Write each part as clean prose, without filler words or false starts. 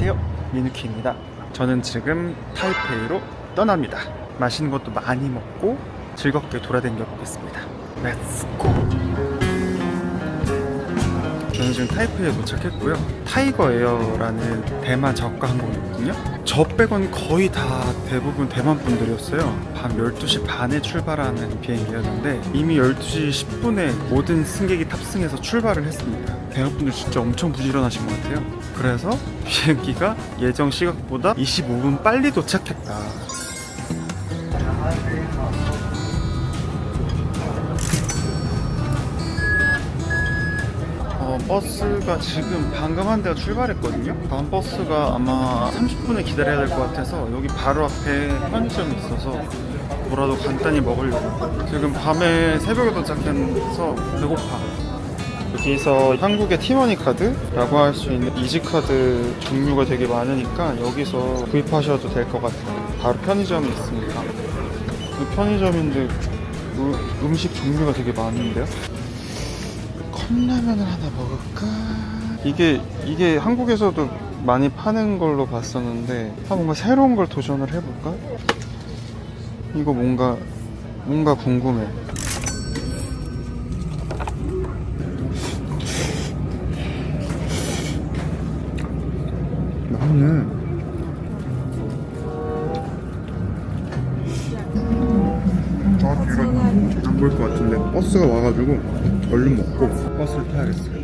안녕하세요, 민우키입니다. 저는 지금 타이페이로 떠납니다. 맛있는 것도 많이 먹고 즐겁게 돌아다녀 보겠습니다. 렛츠고! 저는 지금 타이페이에 도착했고요. 타이거 에어라는 대만 저가 항공이거든요. 저 빼곤 거의 다 대부분 대만 분들이었어요. 밤 12시 반에 출발하는 비행기였는데 이미 12시 10분에 모든 승객이 탑승해서 출발을 했습니다. 대만 분들 진짜 엄청 부지런하신 것 같아요. 그래서 비행기가 예정 시각보다 25분 빨리 도착했다. 버스가 지금 방금 한 대가 출발했거든요. 다음 버스가 아마 30분을 기다려야 될 것 같아서 여기 바로 앞에 편의점이 있어서 뭐라도 간단히 먹으려고. 지금 밤에 새벽에 도착해서 배고파. 여기서 한국의 티머니 카드라고 할 수 있는 이지카드 종류가 되게 많으니까 여기서 구입하셔도 될 것 같아요. 바로 편의점이 있으니까. 편의점인데 음식 종류가 되게 많은데요. 컵라면을 하나 먹을까? 이게 한국에서도 많이 파는 걸로 봤었는데 뭔가 새로운 걸 도전을 해볼까? 이거 뭔가 궁금해. 맛있네. 이거 안 보일 것 같은데 버스가 와가지고 얼른 먹고 버스를 타야겠어요.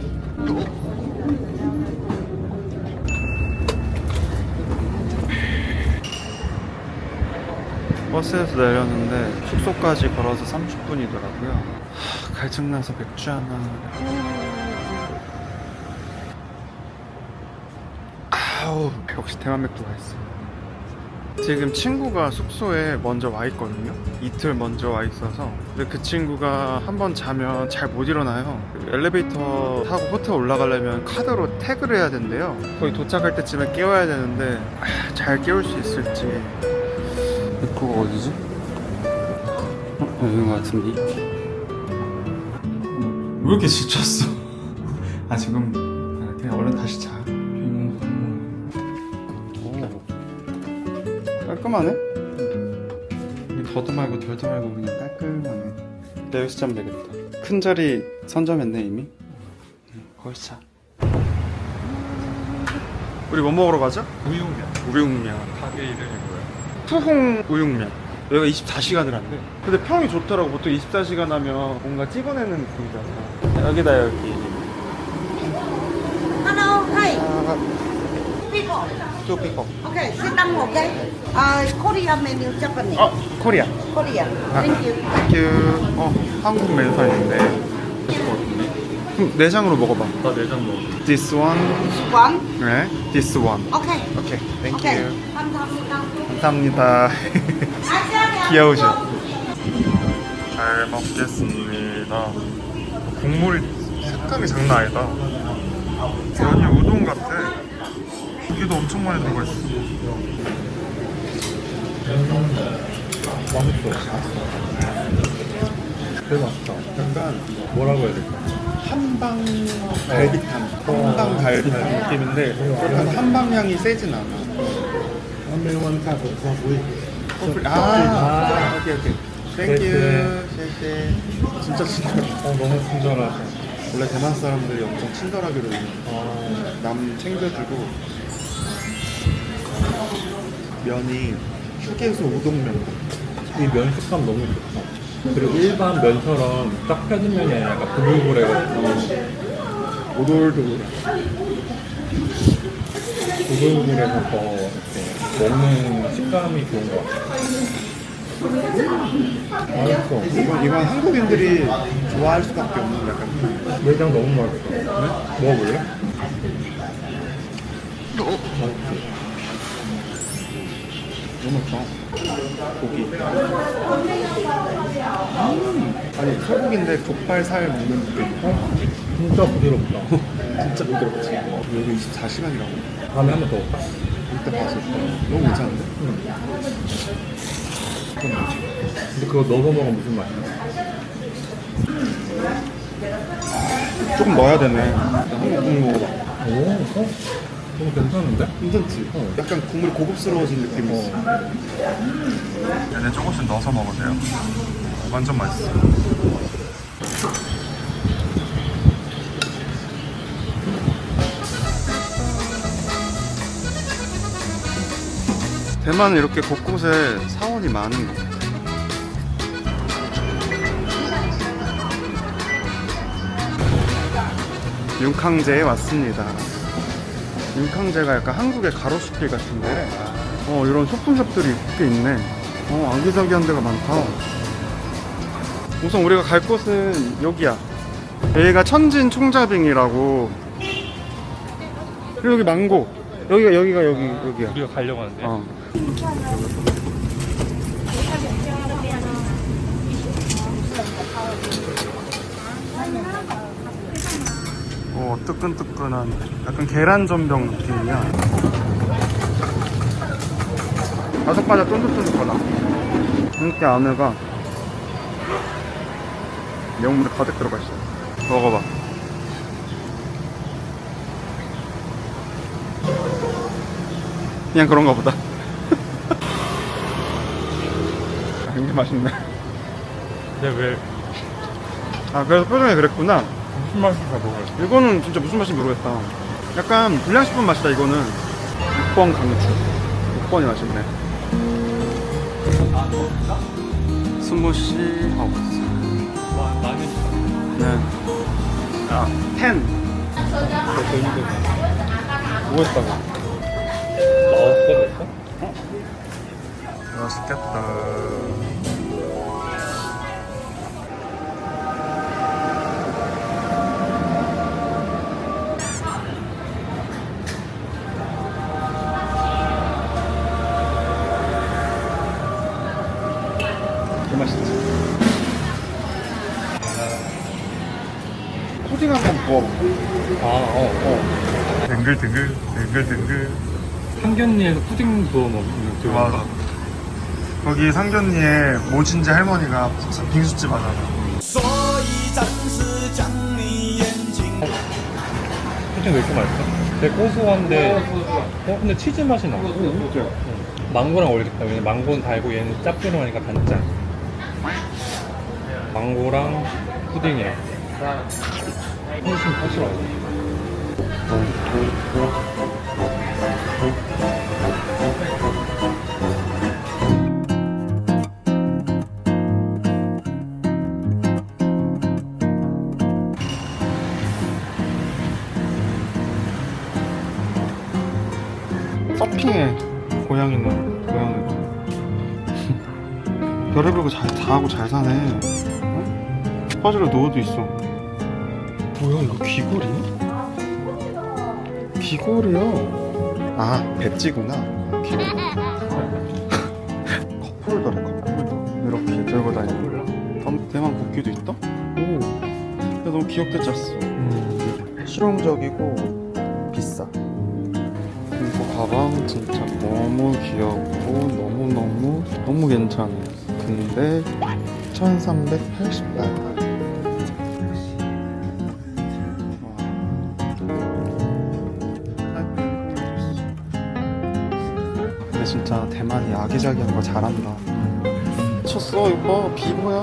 버스에서 내렸는데 숙소까지 걸어서 30분이더라고요. 갈증나서 맥주 하나. 아우, 역시 대만 맥주가 있어. 지금 친구가 숙소에 먼저 와 있거든요. 이틀 먼저 와 있어서. 근데 그 친구가 한번 자면 잘 못 일어나요. 엘리베이터 타고 호텔 올라가려면 카드로 태그를 해야 된대요. 거의 도착할 때쯤에 깨워야 되는데 잘 깨울 수 있을지. 입구가 어디지? 여긴 것 같은데. 왜 이렇게 지쳤어? 지금 그냥 얼른 다시 자. 깔끔하네? 더도 말고 덜도 말고 그냥 깔끔하네. 내 여기서 자면 되겠다. 큰 자리 선점했네 이미. 거기서 자. 우리 뭐 먹으러 가죠? 우육면. 가게 이름이 뭐야? 푸홍 우육면. 여기가 24시간을 한대. 근데 평이 좋더라고. 보통 24시간 하면 뭔가 찍어내는 느낌이잖아. 여기다 여기. Hello, hey. People. 또 픽업. Okay, sit down, okay? Korea menu Japanese. 코리아. Korea. Thank you. 땡큐. 한국 메뉴가 있는데. 그럼 내장으로 먹어봐. 나 내장 먹어. This one. One. 네. This one. Okay. 오케이. 땡큐. Okay. 감사합니다. 감사합니다. 귀여우셔. 잘 먹겠습니다. 국물 색감이 장난 아니다. 면이 우동 같아. 고기도 엄청 많이 들어가 있어. 맛있어. 되게 맛있다. 약간 뭐라고 해야 될까? 한방 갈비탕, 한방 갈비탕 느낌인데 그렇다고 한방 향이 세진 않아. 오케이. 땡큐. 진짜 친절. 너무 친절하다. 원래 대만 사람들이 엄청 친절하기로 남 챙겨주고. 면이 휴게소 우동면. 이 면 식감 너무 좋다. 그리고 일반 면처럼 딱 펴진 면이 아니라 약간 부글부글해가지고 오돌도돌. 부글부글해서 더 이렇게 먹는 식감이 좋은 것 같아. 맛있어. 이건 한국인들이 좋아할 수밖에 없는 약간. 내장 너무 맛있어. 네? 먹어볼래? 맛있지? 너무 좋아. 고기. 아니 소고기인데 족발살 먹는 느낌. 진짜 부드럽다. 진짜 부드럽지. 여기 24시간이라고. 다음에 한 번 더 올까? 이때 봤을 때 너무 괜찮은데? 그건 뭐지? 근데 그거 넣어서 먹으면 무슨 맛이야? 조금 넣어야 되네. 한번 먹어봐. 오, 너무 괜찮은데? 괜찮지? 약간 국물이 고급스러워진 느낌이 있어. 얘네 조금씩 넣어서 먹으세요. 완전 맛있어. 대만은 이렇게 곳곳에 사원이 많은 것 같아요. 윤캉제에 왔습니다. 윤캉제가 약간 한국의 가로수길 같은데 이런 소품샵들이 꽤 있네. 아기자기한 데가 많다. 우선 우리가 갈 곳은 여기야. 여기가 천진 총자빙이라고. 그리고 여기 망고. 여기야. 우리가 가려고 하는데. 뜨끈뜨끈한 약간 계란 전병 느낌이야. 바삭바삭 쫀득쫀득하다. 이렇게 안에가 내용물이 가득 들어가 있어. 먹어봐. 그냥 그런가 보다. 굉장히 맛있네. 근데 왜 그래서 표정이 그랬구나. 무슨 맛인가 모르겠어. 이거는 진짜 무슨 맛인지 모르겠다. 약간 불량식품 맛이다. 이거는 6번 강추. 6번이 맛있네. 스무시 하우스. 와, 많이 네. 10. 뭐 했다고? 나왔어 됐어? 맛있겠다. 개 맛있지? 푸딩 한번 부어볼까? 댕글댕글. 상견례에서 푸딩 부어 먹는 그 맞아. 거기 상견리에 모진지 할머니가 빙수집 하잖아. 푸딩 왜 이렇게 맛있어? 되게 고소한데 근데 치즈 맛이 나. 망고랑 어울리겠다. 왜냐면 망고는 달고 얘는 짭조름하니까 단짠. 망고랑 푸딩이랑 훨씬 파시라고. 서핑에 고양이는 고양이고. 별의별 거 다 하고 잘 사네. 바지를 누워도 있어. 뭐야 이거 귀걸이야? 귀걸이야. 배지구나. 귀걸이. 컵홀더래. 컵홀더. 이렇게 들고 다니는. 대만 국기도 있다? 근데 너무 귀엽게 짰어. 실용적이고 비싸. 그리고 가방 진짜 너무 귀엽고 너무 괜찮아. 근데 1380달러. 근데 진짜 대만이 아기자기한 거 잘한다. 미쳤어. 이거 봐. 비보야.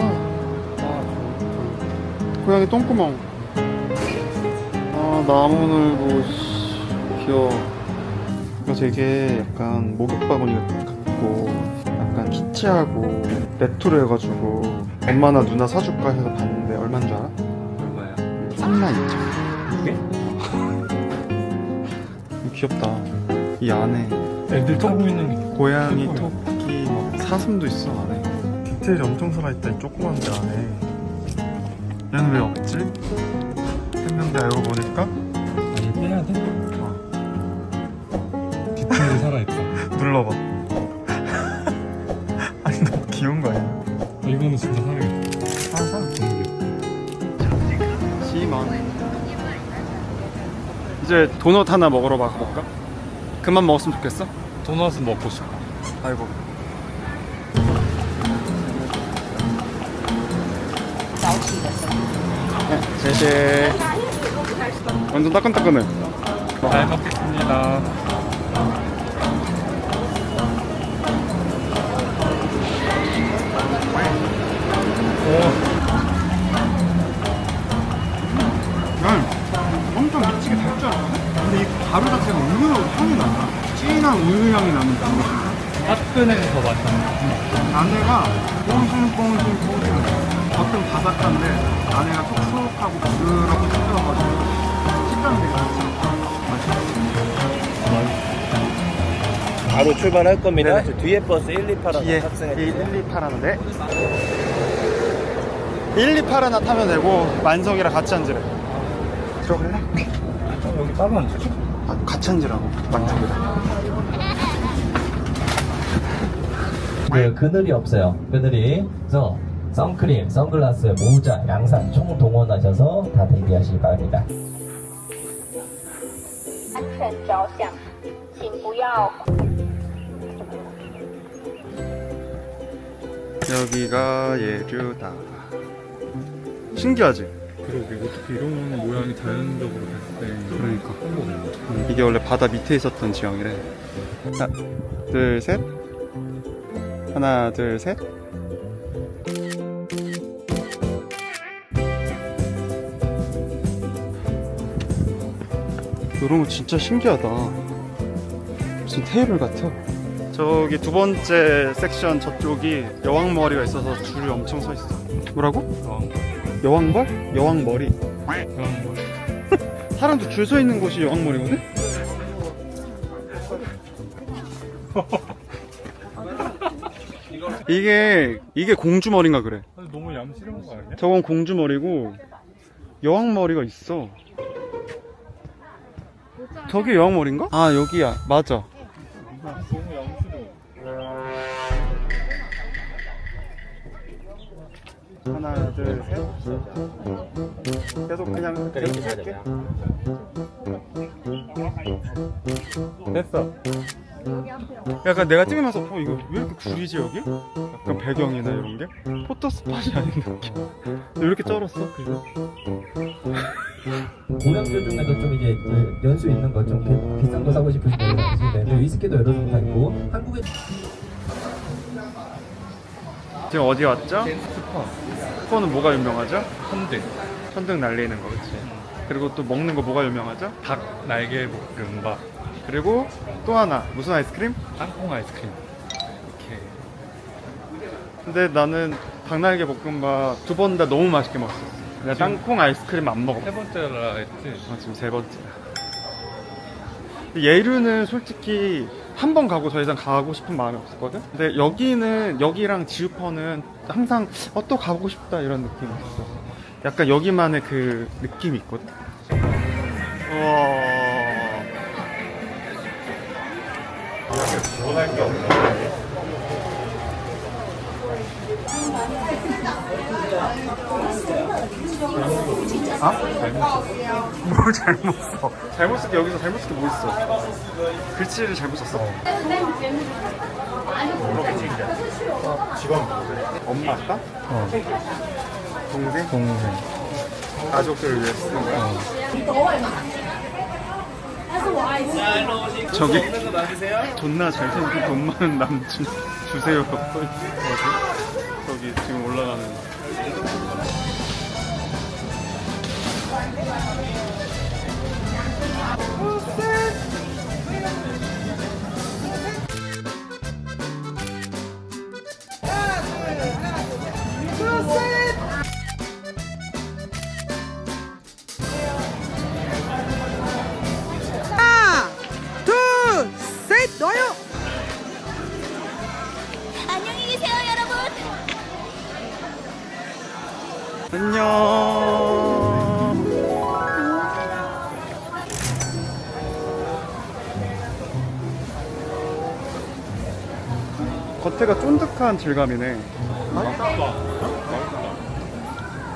고양이 똥구멍. 나무늘보. 귀여워. 이거 되게 약간 목욕바구니 같고 약간 키치하고 레트로 해가지고 엄마나 누나 사줄까 해서 봤는데 얼마인 줄 알아? 얼마야? 32,000원. 이게? 귀엽다. 이 안에 애들 타고 있는 게 고양이, 최고야. 토끼, 막 사슴도 있어 안에. 디테일이 엄청 살아있다. 이 조그만 데 안에. 얘는 왜 없지? 했는데 알고 보니까 아니 빼야 돼? 디테일이 살아있다. 눌러봐. 아니 너무 귀여운 거 아니야? 이거는 진짜 살아있다. 사사. 너무 귀엽다. 시만. 이제 도넛 하나 먹으러 가볼까? 그만 먹었으면 좋겠어? 도넛은 먹고 싶어. 아이고. 네, 제제. 완전 따끈따끈해. 잘 먹겠습니다. 난 엄청 미치게 달 줄 알았거든? 근데 이 가루 자체가 우유 향이 나. 진한 우유 향이 나는 그런 화끈해서 더 맛있네. 안에가 뽕신뽕신뽕신 겉은 바삭한데 안에가 촉촉하고 부드럽고 촉촉해가지고 식감이 되게 좋지. 바로 출발할 겁니다. 저 뒤에 버스 1, 2, 8 뒤에 하나 탑승해 1, 주세요. 2, 8 하는데 1, 2, 8 하나 타면 되고 만석이랑 같이 앉으래. 들어갈래? 여기 따로 앉으죠? 아, 같이 앉으라고 만석이랑. 그 그늘이 없어요. 그늘이. 그래서 선크림, 선글라스, 모자, 양산 총 동원하셔서 다 대기하시기 바랍니다. 安全着想，请不要 여기가 예류다. 신기하지? 그러게 어떻게 이런 모양이 자연적으로 됐을 때 그러니까. 한 거네. 이게 원래 바다 밑에 있었던 지형이래. 하나, 둘, 셋. 하나, 둘, 셋. 이런 거 진짜 신기하다. 무슨 테이블 같아. 저기 두 번째 섹션 저쪽이 여왕머리가 있어서 줄이 엄청 서 있어. 뭐라고? 여왕벌? 여왕머리. 사람도 줄 서 있는 곳이 여왕머리거든? 이게 공주머리인가 그래. 너무 얌시른 거 아니야? 저건 공주머리고 여왕머리가 있어. 저게 여왕머리인가? 아 여기야. 맞아. 너무 얌시러. 하나 둘 셋. 계속 그냥 이렇게 할게. 됐어. 약간 내가 찍으면서 이거 왜 이렇게 구리지 여기? 약간 배경이나 이런 게 포토 스팟이 아닌 느낌. 왜 이렇게 쩔었어? 그래서 고량주 중에도 좀 이제 그 연수 있는 거 좀 비싼 거 사고 싶으신 분들 있으실 텐데 위스키도 여러 종류가 있고 한국에 지금 어디 왔죠? 스파는 뭐가 유명하죠? 천등. 천둥 날리는 거 그치? 그리고 또 먹는 거 뭐가 유명하죠? 닭 날개 볶음밥. 그리고 또 하나 무슨 아이스크림? 땅콩 아이스크림. 이렇게. 근데 나는 닭날개 볶음밥 두 번 다 너무 맛있게 먹었어. 내가 지금- 땅콩 아이스크림 안 먹어. 세 번째라 했지. 지금 세 번째야. 예류는 솔직히 한 번 가고 더 이상 가고 싶은 마음이 없었거든? 근데 여기랑 지우퍼는 항상 또 가보고 싶다 이런 느낌이 있어. 약간 여기만의 그 느낌이 있거든? 우와. 원할 게 없네. 아? 뭘 잘못 써? 잘못 쓸게 여기서 잘못 쓸게 뭐 있어? 글씨를 잘못 썼어. 직원 엄마 아빠? 동생? 동생. 가족들을 위해 쓰는 거야? 저기 존나 잘생긴 돈 많은 남친 주세요 써있어. 저기 지금 올라가는 하나, 둘, 셋, 넣어요. 안녕히 계세요, 여러분. 안녕. 겉에가 쫀득한 질감이네.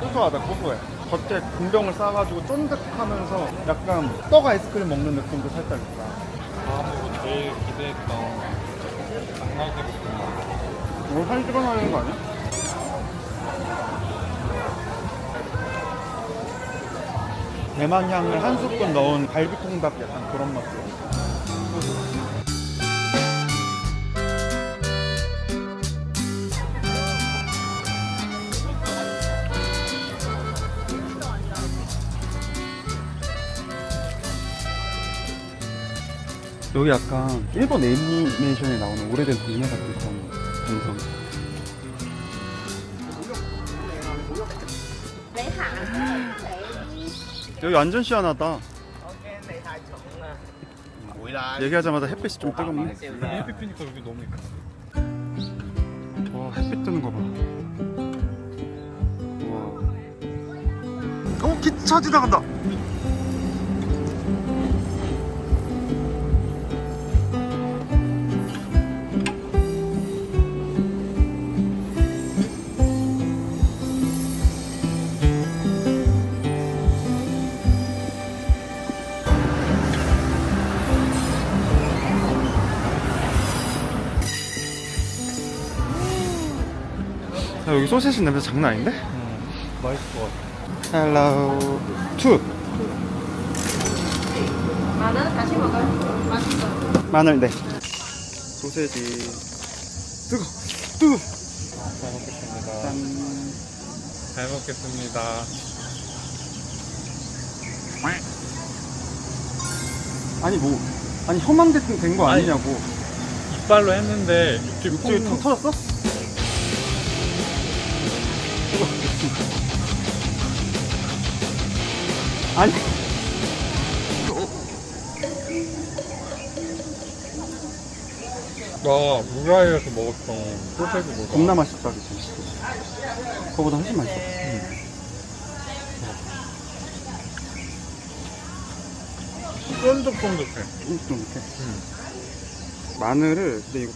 고소하다, 고소해. 겉에 군병을 싸가지고 쫀득하면서 약간 떡 아이스크림 먹는 느낌도 살짝 있다. 아, 제일 기대했던 장난기 볶음밥. 오늘 사진 찍어놔야 되는 거 아니야? 대만 향을 한 스푼 넣은 갈비통닭 약간 그런 맛. 여기 약간 일본 애니메이션에 나오는 오래된 동네 같은 그런 감성. 여기 완전 시원하다. 얘기하자마자 햇빛이 좀 뜨겁네. 햇빛 피니까 여기 너무 이쁘다. 와, 햇빛 뜨는 거 봐. 와. 기차 지나간다. 야, 여기 소세지 냄새 장난 아닌데? 맛있을 것 같아. 헬로 투 마늘 다시 먹어요. 맛있어. 마늘 네 소세지 뜨거 잘 먹겠습니다. 짠. 잘 먹겠습니다. 아니 뭐 아니 혀만 된 거 아니냐고. 이빨로 했는데 육즙이 턱 터졌어? 아니 나 무라이에서 먹었던 소세지보다 겁나 맛있다 그치? 그거보다 훨씬 맛있어. 쫀득쫀득해. 좀 이렇게 마늘을 근데 이거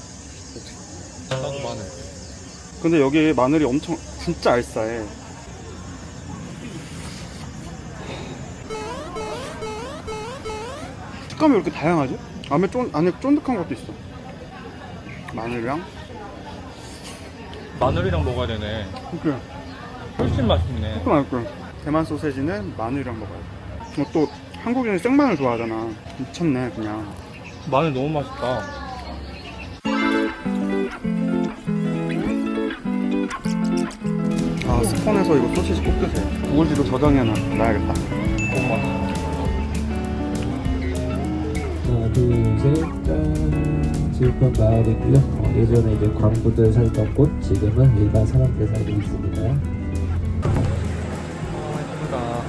나도 마늘. 근데 여기 마늘이 엄청 진짜 알싸해. 식감이 왜 이렇게 다양하지? 안에 쫀득한 것도 있어. 마늘이랑 마늘이랑 먹어야 되네. 그래 훨씬 맛있네. 조금 맛있고. 대만 소세지는 마늘이랑 먹어야 돼. 또 한국인은 생마늘 좋아하잖아. 미쳤네 그냥. 마늘 너무 맛있다. 아 스폰에서 이거 소시지 꼭 드세요. 우울지도 저장해놔야겠다. 너무 맛있어. 하나, 둘, 셋, 짠. 지우펀 마을이고요. 예전에 이제 광부들 살던 곳, 지금은 일반 사람들 살고 있습니다. 예쁘다.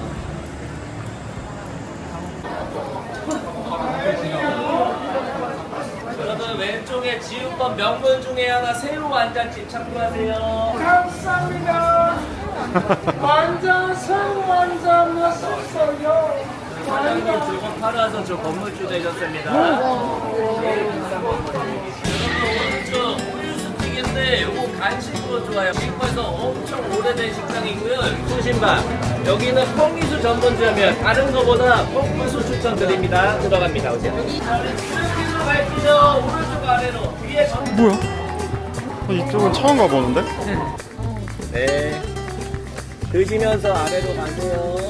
여러분 왼쪽에 지우펀 명물 중에 하나 새우 완장집 참고하세요. 감사합니다. 완전 새우 완전 맛있어요. 사장님 저거 팔아서 저 건물주 되셨습니다. 제일 비싼 건물이에요. 여러분 오른쪽 우유 스틱인데 요거 간식으로 좋아요. 지금에서 엄청 오래된 식당이고요. 소신방 여기는 펑기수 전문점이에요. 다른 거보다 펑기수 추천드립니다. 들어갑니다. 오세요. 이쪽으로 갈게요. 오른쪽 아래로 위에 전. 뭐야? 이쪽은 처음 가보는데? 네. 드시면서 아래로 가세요.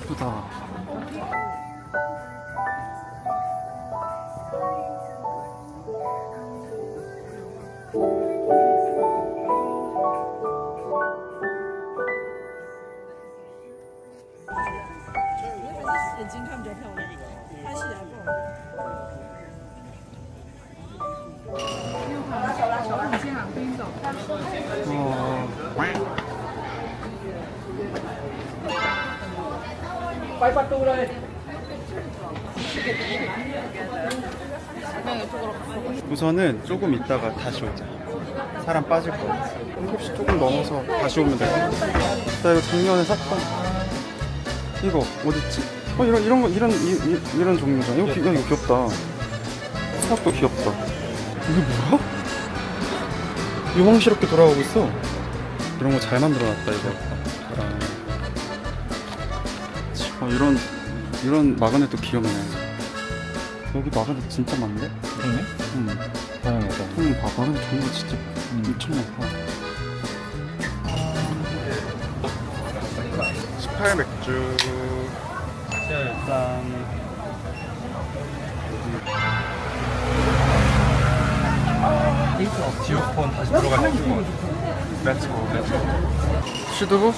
좋다. 우선은 조금 있다가 다시 오자. 사람 빠질 거야. 7시 조금 넘어서 다시 오면 될 것 같아. 나 이거 작년에 샀던 이거 어딨지? 이런 종류잖아. 이거 귀엽다. 수박도 귀엽다. 이게 뭐야? 유황스럽게 돌아오고 있어. 이런 거 잘 만들어놨다 이거. 이런 마그넷도 귀엽네. 여기 마그넷 진짜 많네. 좋네. 음. 다양하다. 봐봐, 정말 진짜 엄청 많다. 18 맥주. 짠. 지오폰 다시 들어가는 거. 렛츠고. 슈드부?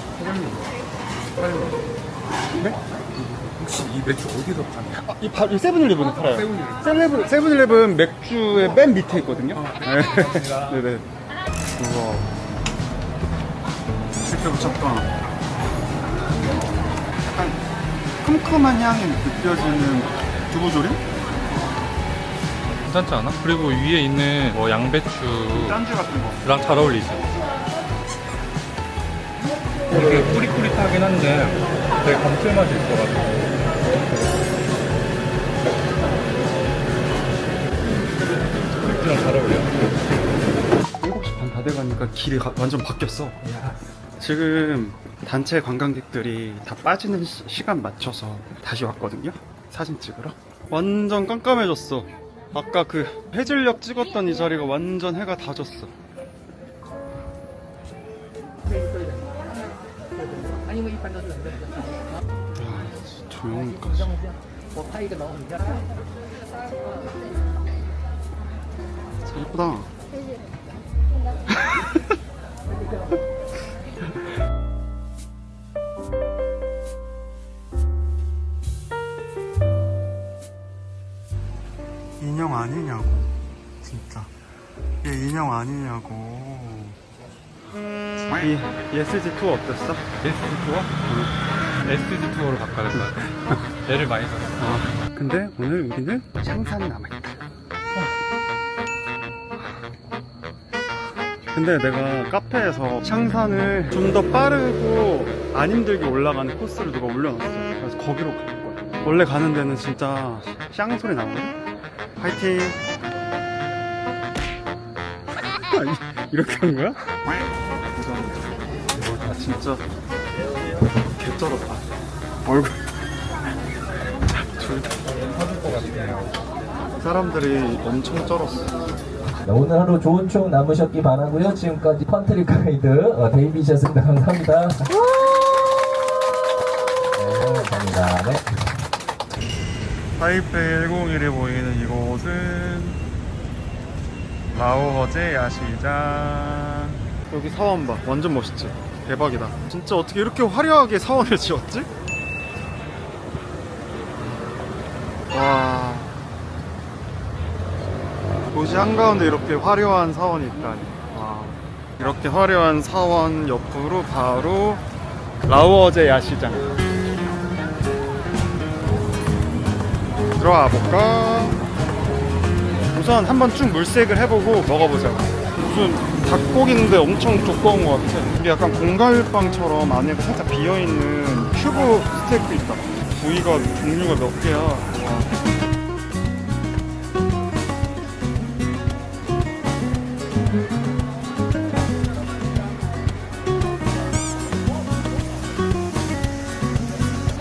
혹시 이 맥주 어디서 파냐? 이 세븐일레븐에 팔아요. 세븐일레븐 맥주의 맨 밑에 있거든요. 네네. 우와. 실제로 잠깐. 약간 쿰쿰한 향이 느껴지는 두부조림? 괜찮지 않아? 그리고 위에 있는 뭐 양배추 짠주 같은 거. 랑 잘 어울리죠. 되게 꾸릿꾸릿하긴 한데 되게 감칠맛이 있어가지고 맥주랑 잘 어울려. 7시 반 다 돼가니까 길이 완전 바뀌었어. 지금 단체 관광객들이 다 빠지는 시간 맞춰서 다시 왔거든요. 사진 찍으러. 완전 깜깜해졌어. 아까 그 해질녘 찍었던 이 자리가 완전 해가 다 졌어. 조용까지. 참 예쁘다. 인형 아니냐고, 진짜. 얘 인형 아니냐고. 이 예스지 투어 어땠어? SG 투어? SG 투어로 바꿔야 될 것 같아. 애를 많이 썼어. 근데 오늘 우리는 샹산이 남아있다. 근데 내가 카페에서 샹산을 좀 더 빠르고 안 힘들게 올라가는 코스를 누가 올려놨어. 그래서 거기로 갈 거야. 원래 가는 데는 진짜 샹 소리 나거든? 파이팅! 이렇게 한 거야? 나 진짜 개쩔었다. 얼굴. 사줄 것 같아. 사람들이 엄청 쩔었어. 네, 오늘 하루 좋은 추억 남으셨기 바라고요. 지금까지 컨트리 가이드 데이비셨습니다. 감사합니다. 네, 감사합니다. 네. 타이페이 101이 보이는 이곳은 라오허제 야시장. 여기 사원 봐. 완전 멋있지? 대박이다. 진짜 어떻게 이렇게 화려하게 사원을 지었지? 와. 도시 한가운데 이렇게 화려한 사원이 있다니. 와. 이렇게 화려한 사원 옆으로 바로 라오허제 야시장. 들어와 볼까? 우선 한번 쭉 물색을 해보고 먹어보자. 무슨 닭고기인데 엄청 두꺼운 것 같아. 이게 약간 공갈빵처럼 안에가 살짝 비어있는 큐브 스테이크 있다. 부위가 종류가 몇 개야. 와.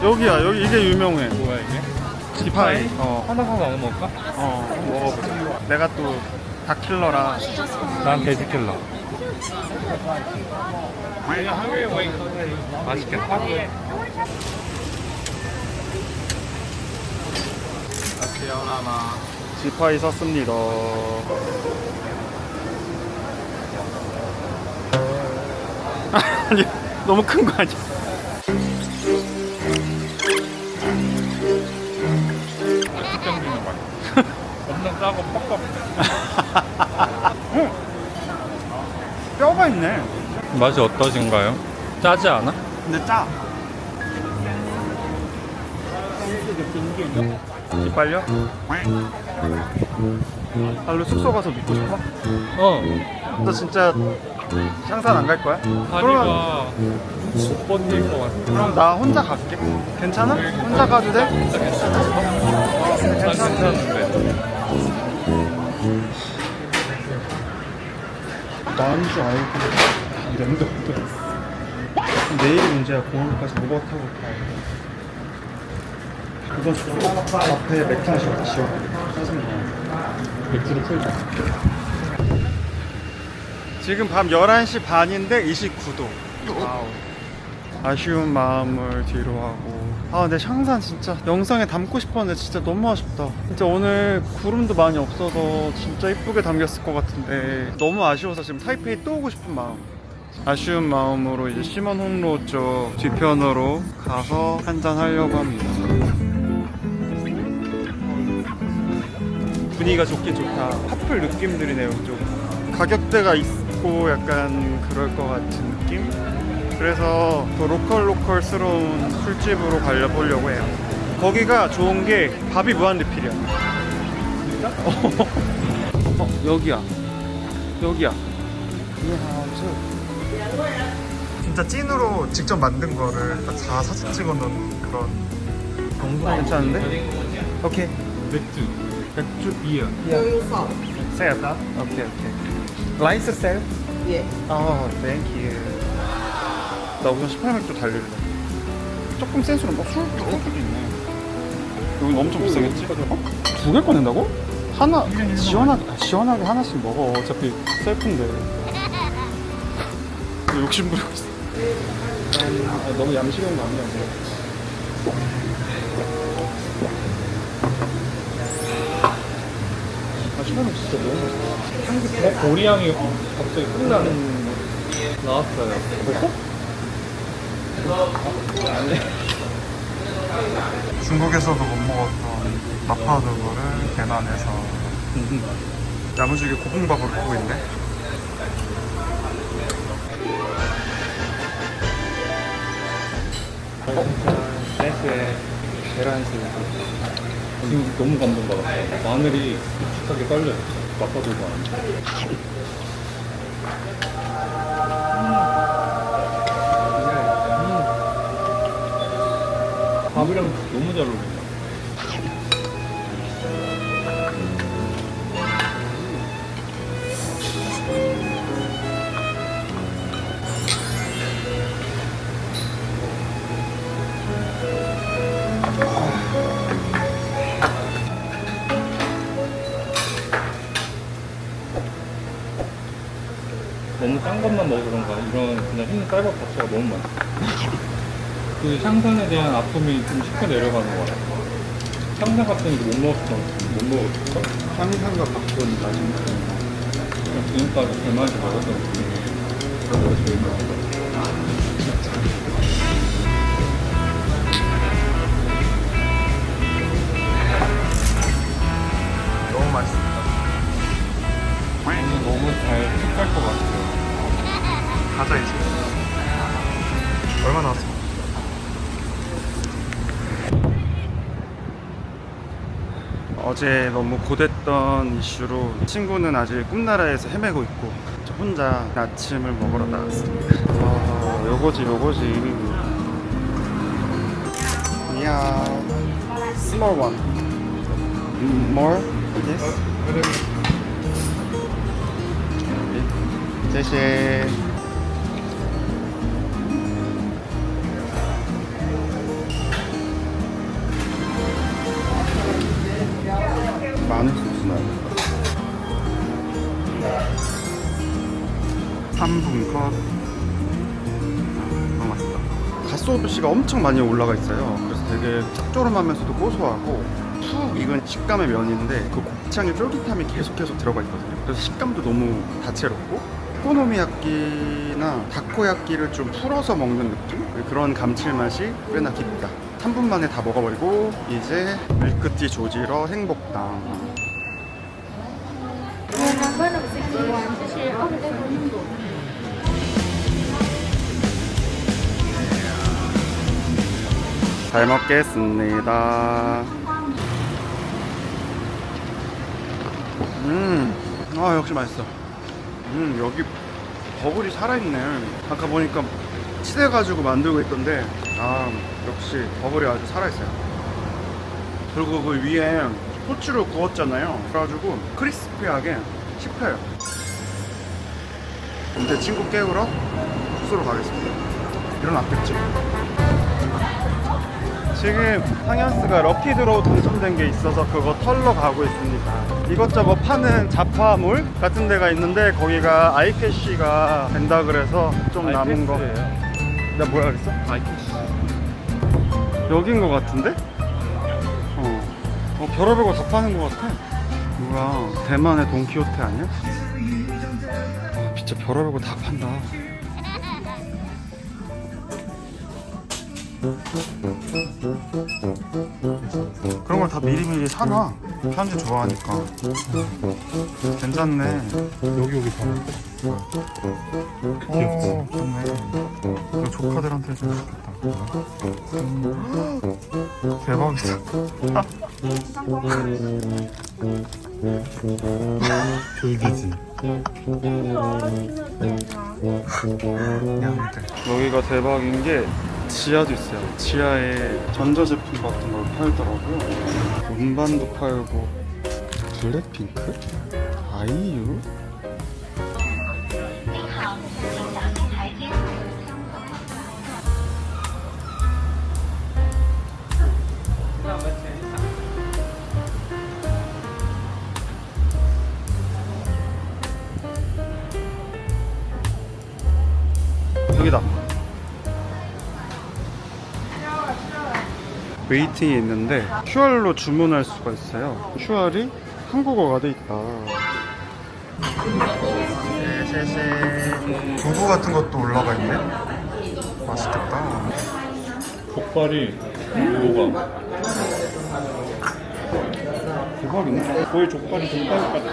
여기야. 여기 이게 유명해. 뭐야 이게? 지파이. 하나 나눠 먹을까? 한번 먹어보자. 내가 또 닭킬러라. 난 돼지킬러. 맛있겠다. 지파이 샀습니다. 아니, 너무 큰 거 아니야? 땡기는 맛. 엄청 짜고 뻑뻑. 뼈가 있네. 맛이 어떠신가요? 짜지 않아? 근데 짜. 이빨려? 발로 숙소 가서 눕고 싶어? 너 진짜 샹산 안 갈 거야? 다리가 못 버틸 것 같아. 그럼 나 혼자 갈게. 괜찮아? 혼자 가도 돼? 진짜 괜찮아? 난 괜찮은데. 나은 줄 알고 이랬는데 내일이 문제야. 공항까지 무거 타고 가. 이건 앞에 맥주 마시고 짜증나. 맥주를 풀자. 지금 밤 11시 반인데 29도. 와우. 아쉬운 마음을 뒤로 하고. 아 근데 샹산 진짜 영상에 담고 싶었는데 진짜 너무 아쉽다. 진짜 오늘 구름도 많이 없어서 진짜 이쁘게 담겼을 것 같은데 너무 아쉬워서 지금 타이페이 또 오고 싶은 마음. 아쉬운 마음으로 이제 시먼 홍로 쪽 뒤편으로 가서 한잔 하려고 합니다. 분위기가 좋긴 좋다. 핫플 느낌들이네요. 좀 가격대가 있고 약간 그럴 것 같은 느낌? 그래서 또 로컬스러운 술집으로 가려보려고 해요. 거기가 좋은 게 밥이 무한 리필이야. 진짜? 여기야. 진짜 찐으로 직접 만든 거를 다 사진 찍어놓은 그런 정도가 괜찮은데? 오케이. 맥주 비어. 셋. 오케이. 라이스 셋? 예. 땡큐. 나 우선 18맥주 달릴래. 조금 센 술은 술도 있네. 여긴 엄청 비싸겠지? 두 개 꺼낸다고? 하나 시원하게 하나씩 먹어. 어차피 셀프인데. 욕심 부리고 있어. 너무 얌식한 거 아니냐고. 시원하게 진짜 너무 맛있어. 향기 보리향이 갑자기 끝나는 나왔어요. 벌써? 중국에서도 못 먹었던 마파두부를 대만에서 야무지게 고봉밥으로 먹고 있네. 네. 계란슬. 지금 너무 감동받았어. 마늘이 묵직하게 떨려요. 맛봐도 밥이랑 너무 잘 어울린다. 너무 싼 것만 먹어서 그런가 이런 그냥 흰 쌀밥 자체가 너무 맛있어. 그 샹산에 대한 아픔이 좀 쉽게 내려가는 것 같아. 샹산 같은 거 못 먹었어? 향상과 바꾼 맛인 지금까지 대만에서 먹었던 그거가 제일 맛있어. 너무 맛있습니다. 오늘 너무 잘 픽할 것 같아요. 가자 이제. 얼마 나왔어? 어제 너무 고됐던 이슈로 친구는 아직 꿈나라에서 헤매고 있고 저 혼자 아침을 먹으러 나갔습니다. 요거지. 이야, small one. More? Yes. 谢谢. 마늘 소스 나요. 3분 컷. 너무 맛있다. 갓소스가 엄청 많이 올라가 있어요. 그래서 되게 짭조름하면서도 고소하고 푹 익은 식감의 면인데 그 곱창의 쫄깃함이 계속해서 들어가 있거든요. 그래서 식감도 너무 다채롭고 오코노미야끼나 다코야끼를 좀 풀어서 먹는 느낌? 그런 감칠맛이 꽤나 깊다. 3분 만에 다 먹어버리고 이제 밀크티 조지러 행복당. 잘 먹겠습니다. 역시 맛있어. 여기 버블이 살아있네. 아까 보니까 치대가지고 만들고 있던데, 역시 버블이 아주 살아있어요. 그리고 그 위에 후추를 구웠잖아요. 그래가지고 크리스피하게 씹혀요. 제 친구 깨우러 숙소로 가겠습니다. 일어났겠지? 지금 상현스가 럭키드로우 당첨된 게 있어서 그거 털러 가고 있습니다. 이것저것 파는 자파몰 같은 데가 있는데 거기가 아이캐시가 된다 그래서 좀 남은 거. 내가 뭐라 그랬어? 아이캐시. 여긴 거 같은데? 별의별 거 다 파는 거 같아. 뭐야, 대만의 돈키호테 아니야? 진짜 별의별 거 다 판다. 그런 걸 다 미리미리 사놔. 편지 좋아하니까. 괜찮네. 여기 봤는데? 귀엽지? 좋네. 이거 조카들한테 해주면 좋겠다. 대박이다. 졸기지? 여기가 대박인 게 지하도 있어요. 지하에 전자제품 같은 걸 팔더라고요. 음반도 팔고. 블랙핑크? 아이유? 여기다. 웨이팅이 있는데 QR로 주문할 수가 있어요. QR이 한국어가 돼 있다. 두부 같은 것도 올라가 있네. 맛있겠다. 족발이 녹아. 대박이네. 거의 족발이 족발 같아.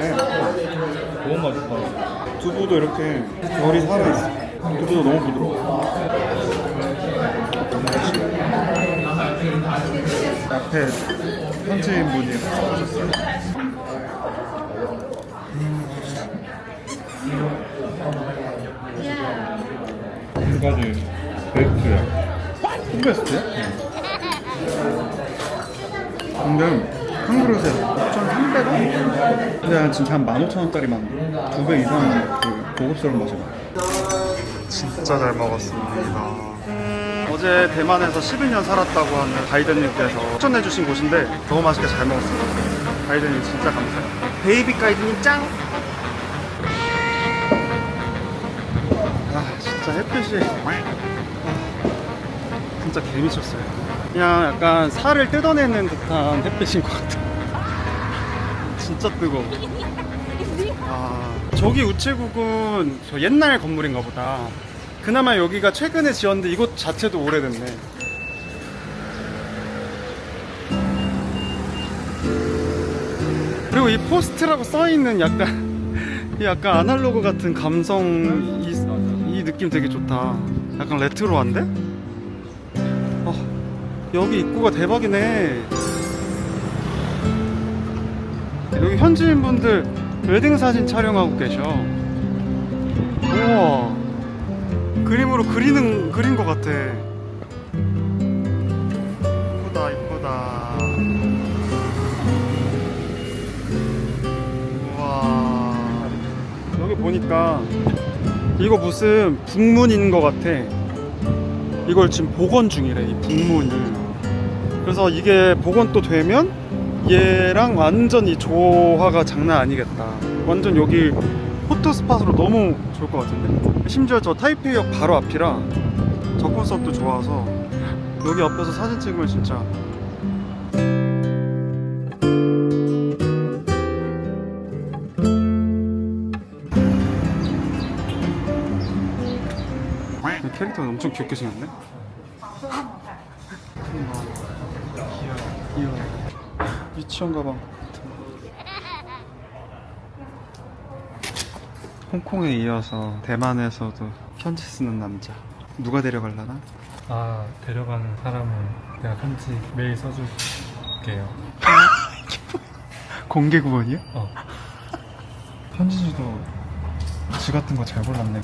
너무 맛있다. 두부도 이렇게 결이 살아있어. 두부도 너무 부드러워. 앞에 현지인분이 써주셨어요. 지금까지 베스트야. 홈베스트야? 방금 한 그릇에 5,300원? 근데 난 진짜 한 15,000원짜리만 2배 이상 그 고급스러운 맛이 나. 진짜 잘 먹었습니다. 어제 대만에서 12년 살았다고 하는 가이드님께서 추천해주신 곳인데 너무 맛있게 잘 먹었습니다. 가이드님 진짜 감사해요. 베이비 가이드님 짱! 아 진짜 햇빛이 진짜 개미쳤어요. 그냥 약간 살을 뜯어내는 듯한 햇빛인 것 같아. 진짜 뜨거워. 아, 저기 우체국은 저 옛날 건물인가 보다. 그나마 여기가 최근에 지었는데 이곳 자체도 오래됐네. 그리고 이 포스트라고 써있는 약간 아날로그 같은 감성, 이 느낌 되게 좋다. 약간 레트로한데? 여기 입구가 대박이네. 여기 현지인분들 웨딩 사진 촬영하고 계셔. 우와, 그림으로 그린 것 같아. 이쁘다 이쁘다. 우와, 여기 보니까 이거 무슨 북문인 것 같아. 이걸 지금 복원 중이래, 이 북문을. 그래서 이게 복원 또 되면 얘랑 완전히 조화가 장난 아니겠다. 완전 여기 포토스팟으로 너무 좋을 것 같은데. 심지어 저 타이페이역 바로 앞이라 접근성도 좋아서 여기 옆에서 사진 찍으면 진짜. 캐릭터가 엄청 귀엽게 생겼네. 귀여워. 유치원 가방 같은. 홍콩에 이어서 대만에서도 편지 쓰는 남자. 누가 데려갈라나? 아, 데려가는 사람은 내가 편지 매일 써줄게요. 공개 구원이야? 편지지도 지 같은 거 잘 골랐네.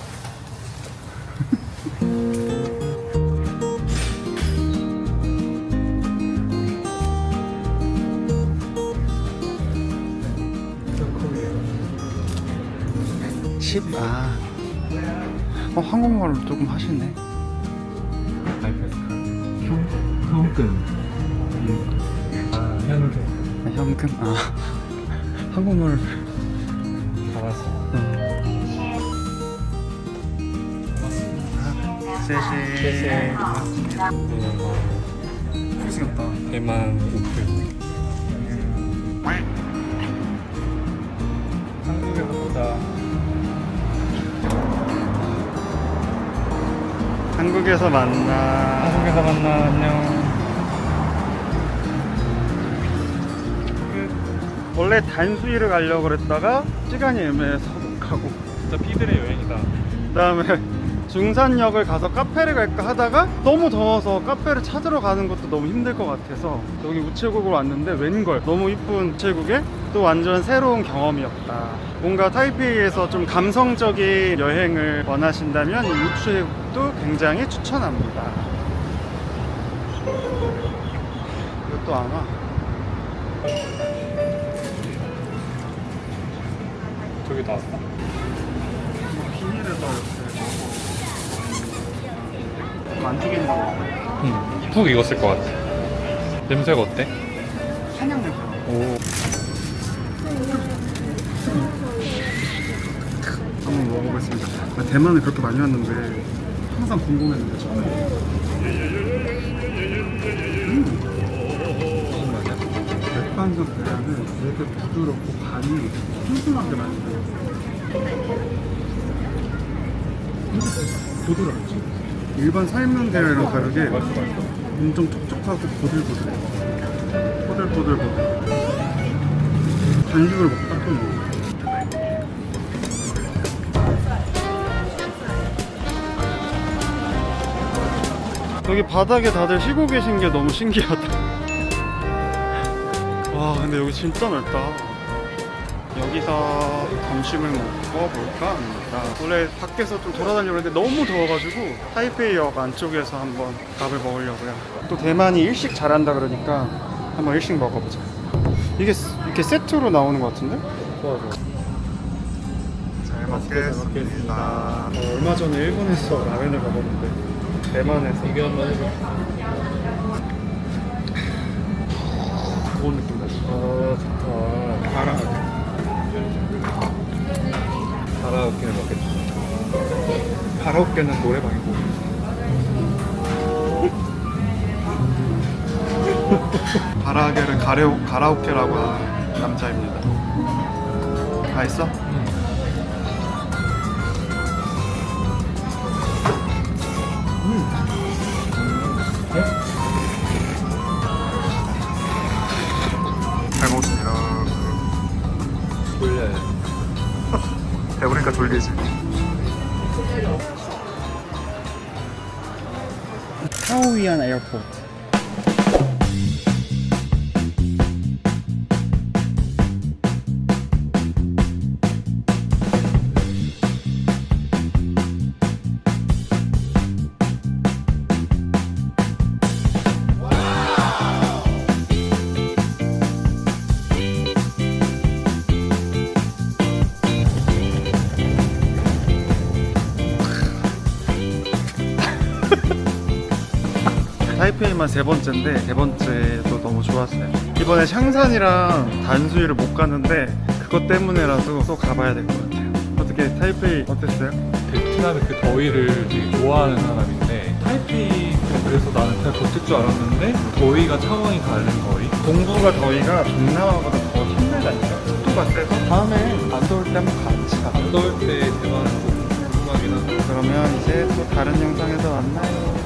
한국말을 조금 하시네. 아이패드. 현금 현금? 아 한국말 알았어. 세시 크리스같다. 대만 오프. 한국에서 보자. 한국에서 만나. 한국에서 만나. 안녕. 원래 단수일을 가려고 그랬다가 시간이 애매해서 못 가고, 진짜 피들의 여행이다. 그다음에 중산역을 가서 카페를 갈까 하다가 너무 더워서 카페를 찾으러 가는 것도 너무 힘들 것 같아서 여기 우체국으로 왔는데 웬걸 너무 이쁜 우체국에 또 완전 새로운 경험이었다. 뭔가 타이페이에서 좀 감성적인 여행을 원하신다면 이 우체국도 굉장히 추천합니다. 이것도 안 와. 저기 나왔어? 비닐에다 이렇게 만지겠나 봐. 응. 푹 익었을 것 같아. 냄새가 어때? 한약 냄새. 오. 한번 먹어보겠습니다. 나 대만을 그렇게 많이 왔는데 항상 궁금했는데 처음이에요. 맥반석 계란은 되게 부드럽고 간이 슴슴하게 맛있어요. 부드럽지? 일반 삶은 계란이랑 다르게 엄청 촉촉하고 보들보들해. 보들보들보들. 간식을 먹다 또 먹어. 여기 바닥에 다들 쉬고 계신 게 너무 신기하다. 와 근데 여기 진짜 넓다. 여기서 점심을 먹고 볼까 합니다. 원래 밖에서 좀 돌아다니려고 했는데 너무 더워가지고 타이페이역 안쪽에서 한번 밥을 먹으려고요. 또 대만이 일식 잘한다 그러니까 한번 일식 먹어보자. 이게 이렇게 세트로 나오는 것 같은데? 좋아. 잘 먹겠습니다. 얼마 전에 일본에서 라면을 먹었는데 대만에서 이게 한번 해줘. 좋은 느낌 났어. 아, 좋다. 가라하게. 가라오케를 먹겠지. 가라오케는 노래방이고. 가라하게를 가라오케라고 하는 남자입니다. 다 있어? 잘 먹었습니다. 졸려요. 배부르니까 졸리지. 하오이안 에어포트. 타이페이만 세 번째인데 세 번째도 너무 좋았어요. 이번에 샹산이랑 단수이를 못 갔는데 그것 때문에라도 또 가봐야 될 것 같아요. 어떻게 타이페이 어땠어요? 베트남의 그 더위를 되게 좋아하는 사람인데 타이페이는 그래서 나는 그냥 버틸 줄 알았는데 더위가 차원이 다른 더위? 동부가 더위가 동남아보다 더 힘들다니까. 습도가 세서 다음에 안 더울 때 한번 같이 가. 안 더울 때 대만은 꼭 궁금하긴 하다. 그러면 이제 또 다른 영상에서 만나요.